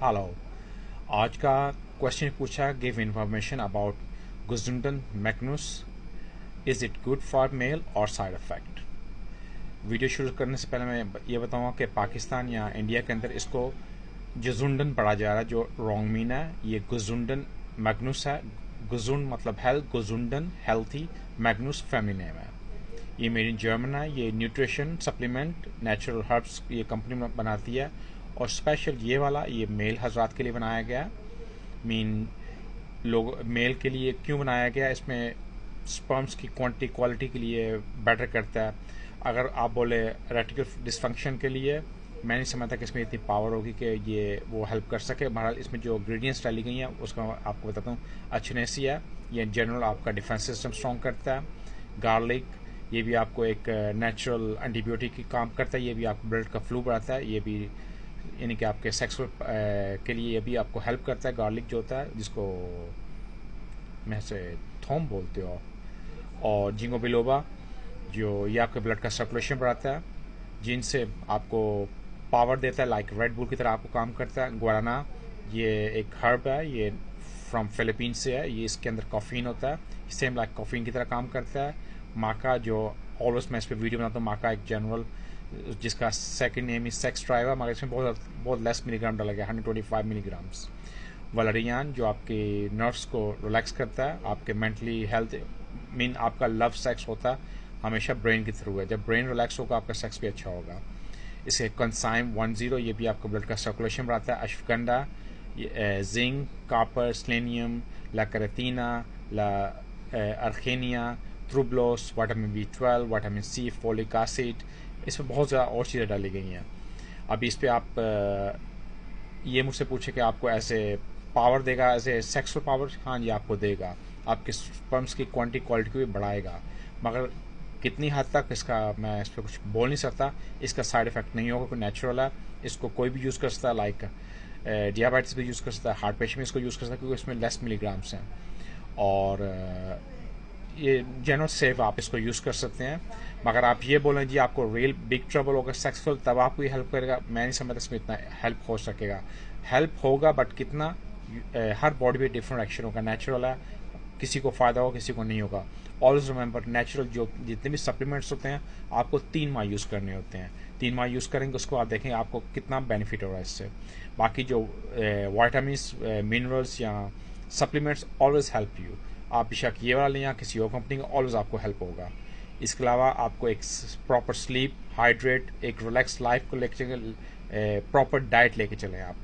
Hello. आज का question पूछा, गिव इंफॉर्मेशन अबाउट गुजुंडन मैग्नुस, is it good for male और साइड इफेक्ट। वीडियो शुरू करने से पहले मैं ये बताऊंगा कि पाकिस्तान या इंडिया के अंदर इसको जुजुंडन पढ़ा जा रहा है, जो रॉन्ग मीन है। ये गुजुंडन मैग्नुस है। गुजुंड मतलब हेल्थ, गुजुंडन हेल्थी, मैग्नुस फैमिली नेम है। ये मेड इन जर्मन है। ये न्यूट्रिशन सप्लीमेंट नेचुरल हर्ब्स ये कंपनी बनाती है, और स्पेशल ये वाला ये मेल हजरात के लिए बनाया गया। मीन लोग मेल के लिए क्यों बनाया गया, इसमें स्पर्म्स की क्वालिटी के लिए बेटर करता है। अगर आप बोले रेटिकल डिसफंक्शन के लिए, मैं नहीं समझता कि इसमें इतनी पावर होगी कि ये वो हेल्प कर सके। बहरहाल इसमें जो इंग्रेडिएंट्स डाली गई हैं उसका आपको बताता हूँ। अचनेसिया, ये जनरल आपका डिफेंस सिस्टम स्ट्रॉन्ग करता है। गार्लिक, ये भी आपको एक नेचुरल एंटीबायोटिक की काम करता है। ये भी आपको ब्लड का फ्लू बढ़ाता है। ये भी यानी कि आपके सेक्सुअल के लिए ये भी आपको हेल्प करता है। गार्लिक जो होता है, जिसको में से थोम बोलते हो। और जिंगो बिलोबा, जो ये आपके ब्लड का सर्कुलेशन बढ़ाता है, जिनसे आपको पावर देता है, लाइक रेड बुल की तरह आपको काम करता है। गुआराना, ये एक हर्ब है, ये फ्रॉम फिलीपींस से है। ये इसके अंदर कॉफ़ीन होता है, सेम लाइक कॉफ़ीन की तरह काम करता है। माका, जो ऑलवेज मैं इस पर वीडियो बनाता हूँ, माका एक जनरल जिसका second name is sex driver, मगर इसमें बहुत लेस मिलीग्राम डाला गया, 125 मिलीग्राम्स। वलरियान, जो आपके नर्व्स को रिलैक्स करता है, आपके मेंटली हेल्थ मीन आपका लव सेक्स होता है हमेशा ब्रेन के थ्रू है। जब ब्रेन रिलैक्स होगा आपका सेक्स भी अच्छा होगा। इसके कंसाइम 10, ये भी आपका ब्लड का सर्कुलेशन बढ़ाता है। अश्वगंधा, जिंक, कॉपर, सेलेनियम, ला कैरोटीना, ला अर्खेनिया, थ्रुब्लोस, vitamin B12, vitamin C, folic acid, इसमें बहुत ज़्यादा और चीज़ें डाली गई हैं। अभी इस पर आप ये मुझसे पूछे कि आपको ऐसे पावर देगा, ऐसे सेक्सुअल पावर, हाँ जी आपको देगा। आपके स्पर्म्स की क्वांटिटी क्वालिटी को भी बढ़ाएगा, मगर कितनी हद तक इसका मैं इस पर कुछ बोल नहीं सकता। इसका साइड इफेक्ट नहीं होगा, कोई नेचुरल है। इसको कोई भी यूज़ कर सकता है, लाइक डियाबिटीज भी यूज़ कर सकता है, हार्ट पेशेंट में इसको यूज़ कर सकता है, क्योंकि इसमें लेस मिलीग्राम्स हैं। और ये जनरल सेफ आप इसको यूज़ कर सकते हैं। मगर आप ये बोलें जी आपको रियल बिग ट्रबल होगा सेक्सुअल, तब आपको ये हेल्प करेगा, मैं नहीं समझता इसमें इतना हेल्प हो सकेगा। हेल्प होगा बट कितना, हर बॉडी पे डिफरेंट एक्शन होगा। नेचुरल है, किसी को फ़ायदा होगा, किसी को नहीं होगा। ऑलवेज रिमेंबर, नेचुरल जो जितने भी सप्लीमेंट्स होते हैं आपको 3 माह यूज़ करने होते हैं। 3 माह यूज़ करेंगे, उसको आप देखेंगे आपको कितना बेनिफिट हो रहा है इससे। बाकी जो वाइटामिन्स, मिनरल्स या सप्लीमेंट्स ऑलवेज हेल्प यू। आप बेशक ये वाला लें या किसी और कंपनी का, ऑलवेज आपको हेल्प होगा। इसके अलावा आपको एक प्रॉपर स्लीप, हाइड्रेट, एक रिलैक्स लाइफ को लेकर प्रॉपर डाइट लेके चलें आप।